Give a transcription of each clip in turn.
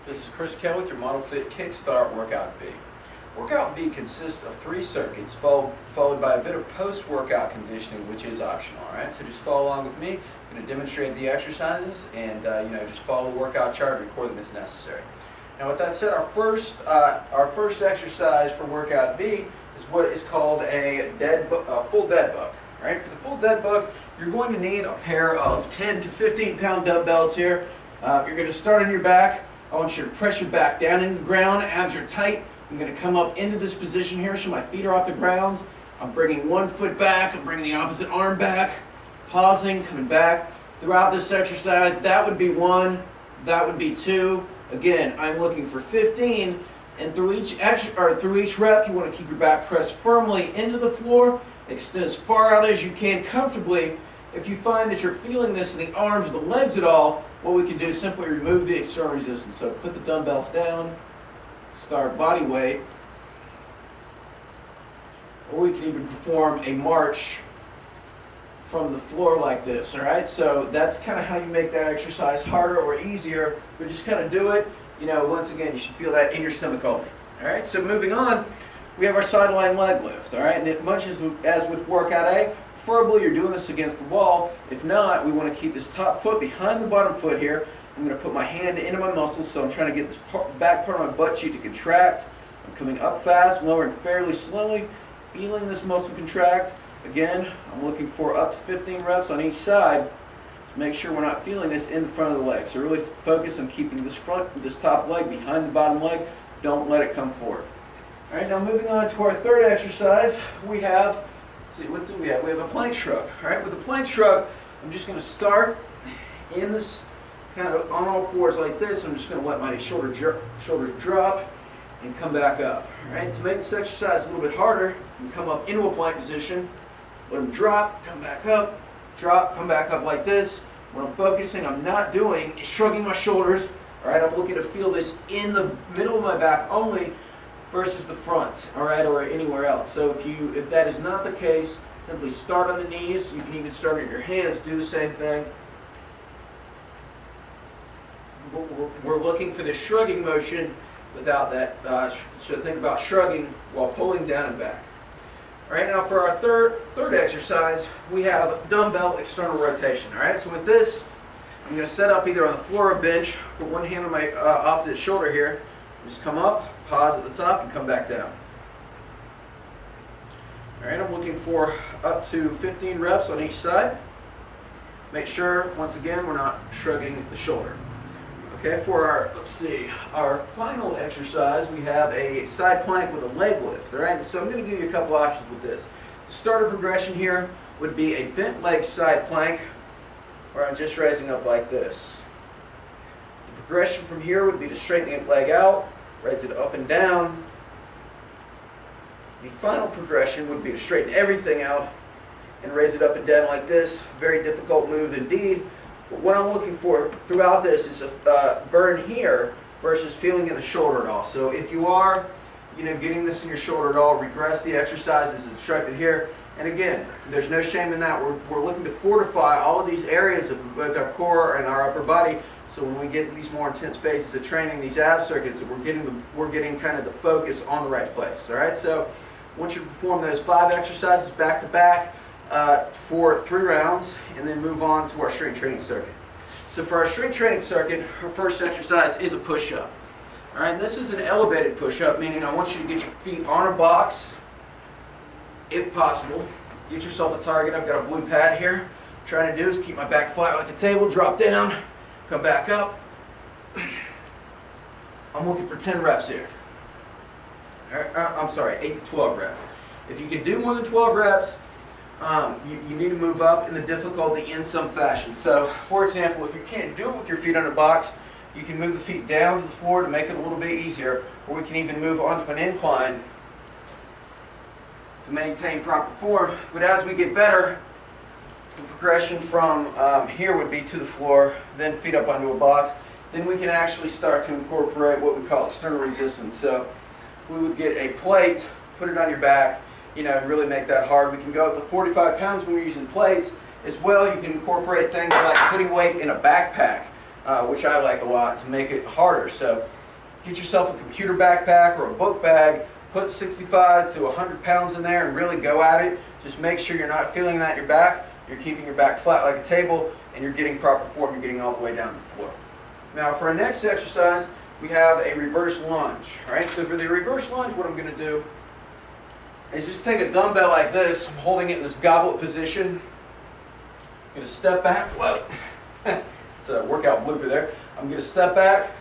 This is Chris Kell with your Modelfit Kickstart WO B. Workout B consists of 3 circuits followed by a bit of post-workout conditioning, which is optional. All right, so just follow along with me. I'm going to demonstrate the exercises and just follow the workout chart and record them as necessary. Now, with that said, our first exercise for workout B is what is called a full dead bug. All right, for the full dead bug, you're going to need a pair of 10 to 15 pound dumbbells here. You're going to start on your back. I want you to press your back down into the ground. Abs are tight. I'm going to come up into this position here so my feet are off the ground. I'm bringing one foot back. I'm bringing the opposite arm back. Pausing, coming back. Throughout this exercise, that would be 1. That would be 2. Again, I'm looking for 15. And through each rep, you want to keep your back pressed firmly into the floor. Extend as far out as you can comfortably. If you find that you're feeling this in the arms or the legs at all, what we can do is simply remove the external resistance. So put the dumbbells down, start body weight, or we can even perform a march from the floor like this, all right? So that's kind of how you make that exercise harder or easier, but just kind of do it. Once again, you should feel that in your stomach only, all right? So moving on, we have our sideline leg lift, all right? And much as with workout A, preferably you're doing this against the wall. If not, we want to keep this top foot behind the bottom foot here. I'm going to put my hand into my muscles, so I'm trying to get this back part of my butt cheek to contract. I'm coming up fast, lowering fairly slowly, feeling this muscle contract. Again, I'm looking for up to 15 reps on each side to make sure we're not feeling this in the front of the leg. So really focus on keeping this top leg behind the bottom leg. Don't let it come forward. All right, now moving on to our third exercise, we have, let's see, what do we have? We have a plank shrug. All right, with the plank shrug, I'm just going to start in this kind of on all fours like this. I'm just going to let my shoulders drop and come back up. All right, to make this exercise a little bit harder, you come up into a plank position, let them drop, come back up, drop, come back up like this. What I'm focusing, I'm not doing is shrugging my shoulders. All right, I'm looking to feel this in the middle of my back only, versus the front, all right, or anywhere else. So if that is not the case, simply start on the knees. You can even start at your hands, do the same thing. We're looking for the shrugging motion without that, so think about shrugging while pulling down and back. All right, now for our third exercise, we have dumbbell external rotation, all right? So with this, I'm going to set up either on the floor or bench, put one hand on my opposite shoulder here, just come up, pause at the top, and come back down. All right, I'm looking for up to 15 reps on each side. Make sure, once again, we're not shrugging the shoulder. Okay, for our final exercise, we have a side plank with a leg lift. All right, so I'm going to give you a couple options with this. The starter progression here would be a bent leg side plank, where I'm just raising up like this. The progression from here would be to straighten the leg out, raise it up and down. The final progression would be to straighten everything out and raise it up and down like this. Very difficult move indeed. But what I'm looking for throughout this is a burn here versus feeling in the shoulder at all. So if you are, getting this in your shoulder at all, regress the exercise as instructed here. And again, there's no shame in that. We're looking to fortify all of these areas of both our core and our upper body. So when we get these more intense phases of training, these ab circuits, we're getting kind of the focus on the right place. All right. So I want you to perform those 5 exercises back to back for 3 rounds, and then move on to our strength training circuit. So for our strength training circuit, our first exercise is a push-up. All right. And this is an elevated push-up, meaning I want you to get your feet on a box, if possible. Get yourself a target. I've got a blue pad here. What I'm trying to do is keep my back flat like a table, drop down, come back up. I'm looking for 10 reps here. I'm sorry, 8 to 12 reps. If you can do more than 12 reps, you need to move up in the difficulty in some fashion. So, for example, if you can't do it with your feet on a box, you can move the feet down to the floor to make it a little bit easier, or we can even move onto an incline to maintain proper form. But as we get better, the progression from here would be to the floor, then feet up onto a box. Then we can actually start to incorporate what we call external resistance. So we would get a plate, put it on your back, and really make that hard. We can go up to 45 pounds when we're using plates. As well, you can incorporate things like putting weight in a backpack, which I like a lot to make it harder. So Get yourself a computer backpack or a book bag, put 65 to 100 pounds in there and really go at it. Just make sure you're not feeling that in your back, you're keeping your back flat like a table, and you're getting proper form, you're getting all the way down to the floor. Now for our next exercise, we have a reverse lunge. All right, so for the reverse lunge, what I'm going to do is just take a dumbbell like this, I'm holding it in this goblet position. I'm going to step back, whoa, it's a workout blooper there. I'm going to step back,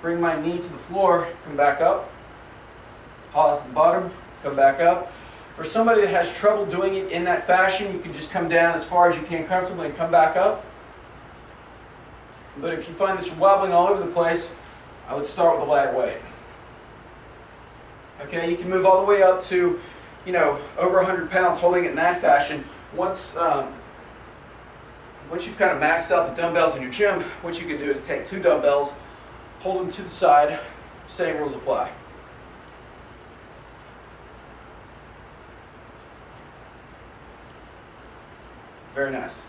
bring my knee to the floor, come back up, pause at the bottom, come back up. For somebody that has trouble doing it in that fashion, you can just come down as far as you can comfortably and come back up. But if you find this wobbling all over the place, I would start with a lighter weight. Okay, you can move all the way up to, over 100 pounds holding it in that fashion. Once you've kind of maxed out the dumbbells in your gym, what you can do is take 2 dumbbells, hold them to the side, same rules apply. Very nice.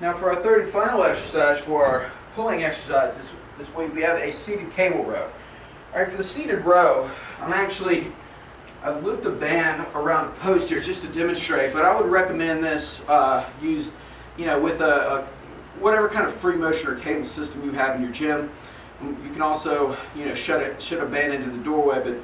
Now for our third and final exercise, for our pulling exercise this week, we have a seated cable row. All right, for the seated row, I've looped a band around a post here just to demonstrate, but I would recommend this used, with whatever kind of free motion or cable system you have in your gym. You can also, shut a band into the doorway, but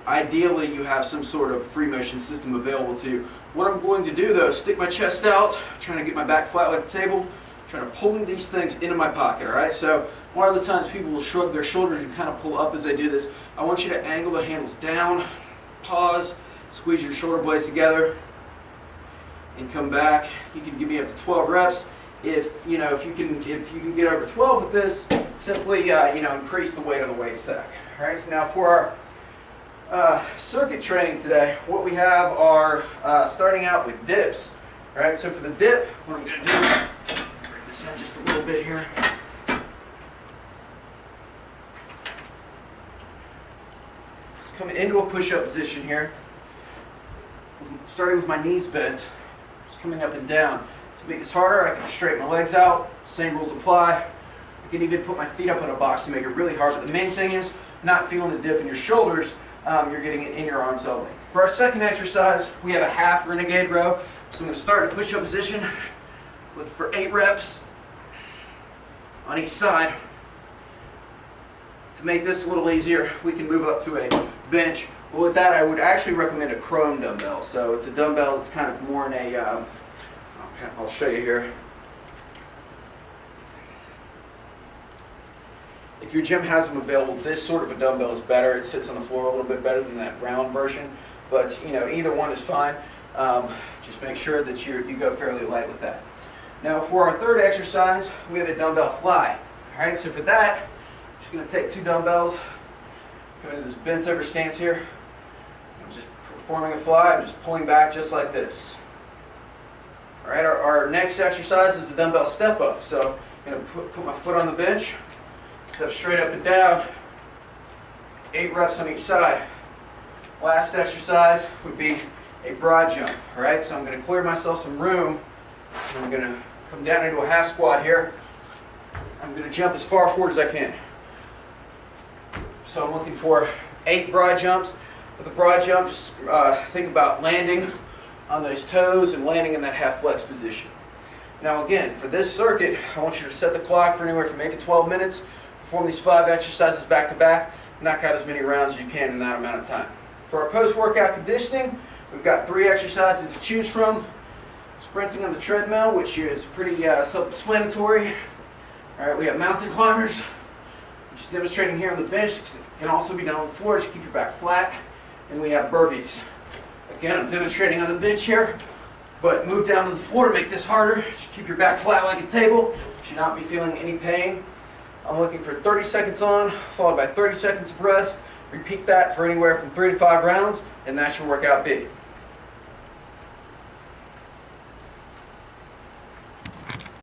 ideally you have some sort of free motion system available to you. What I'm going to do though is stick my chest out, trying to get my back flat like a table, trying to pull these things into my pocket, all right? So one of the times people will shrug their shoulders and kind of pull up as they do this. I want you to angle the handles down, pause, squeeze your shoulder blades together, and come back. You can give me up to 12 reps. If you can get over 12 with this, simply increase the weight on the waist sack. All right. So now for our circuit training today, what we have are starting out with dips. All right. So for the dip, what I'm going to do, bring this in just a little bit here. Just come into a push-up position here, starting with my knees bent, just coming up and down. To make this harder, I can straighten my legs out, same rules apply. I can even put my feet up in a box to make it really hard, but the main thing is not feeling the dip in your shoulders, you're getting it in your arms only. For our second exercise, we have a half renegade row. So I'm going to start in a push-up position, look for 8 reps on each side. To make this a little easier, we can move up to a bench. Well, with that, I would actually recommend a chrome dumbbell. So it's a dumbbell that's kind of more in a I'll show you here. If your gym has them available, this sort of a dumbbell is better. It sits on the floor a little bit better than that round version, but either one is fine. Just make sure that you go fairly light with that. Now for our third exercise, we have a dumbbell fly. All right, so for that, I'm just going to take 2 dumbbells, come into this bent over stance here. I'm just performing a fly. I'm just pulling back just like this. All right, our next exercise is the dumbbell step up. So I'm going to put my foot on the bench, step straight up and down, 8 reps on each side. Last exercise would be a broad jump. All right, so I'm going to clear myself some room. And I'm going to come down into a half squat here. I'm going to jump as far forward as I can. So I'm looking for 8 broad jumps. With a broad jump, just think about landing on those toes and landing in that half flex position. Now again, for this circuit, I want you to set the clock for anywhere from 8 to 12 minutes. Perform these 5 exercises back to back. Knock out as many rounds as you can in that amount of time. For our post-workout conditioning, we've got 3 exercises to choose from. Sprinting on the treadmill, which is pretty self-explanatory. All right, we have mountain climbers, which is demonstrating here on the bench. It can also be done on the floor. Just keep your back flat. And we have burpees. Again, I'm demonstrating on the bench here, but move down to the floor to make this harder. Just keep your back flat like a table. You should not be feeling any pain. I'm looking for 30 seconds on, followed by 30 seconds of rest. Repeat that for anywhere from 3 to 5 rounds, and that's your workout B.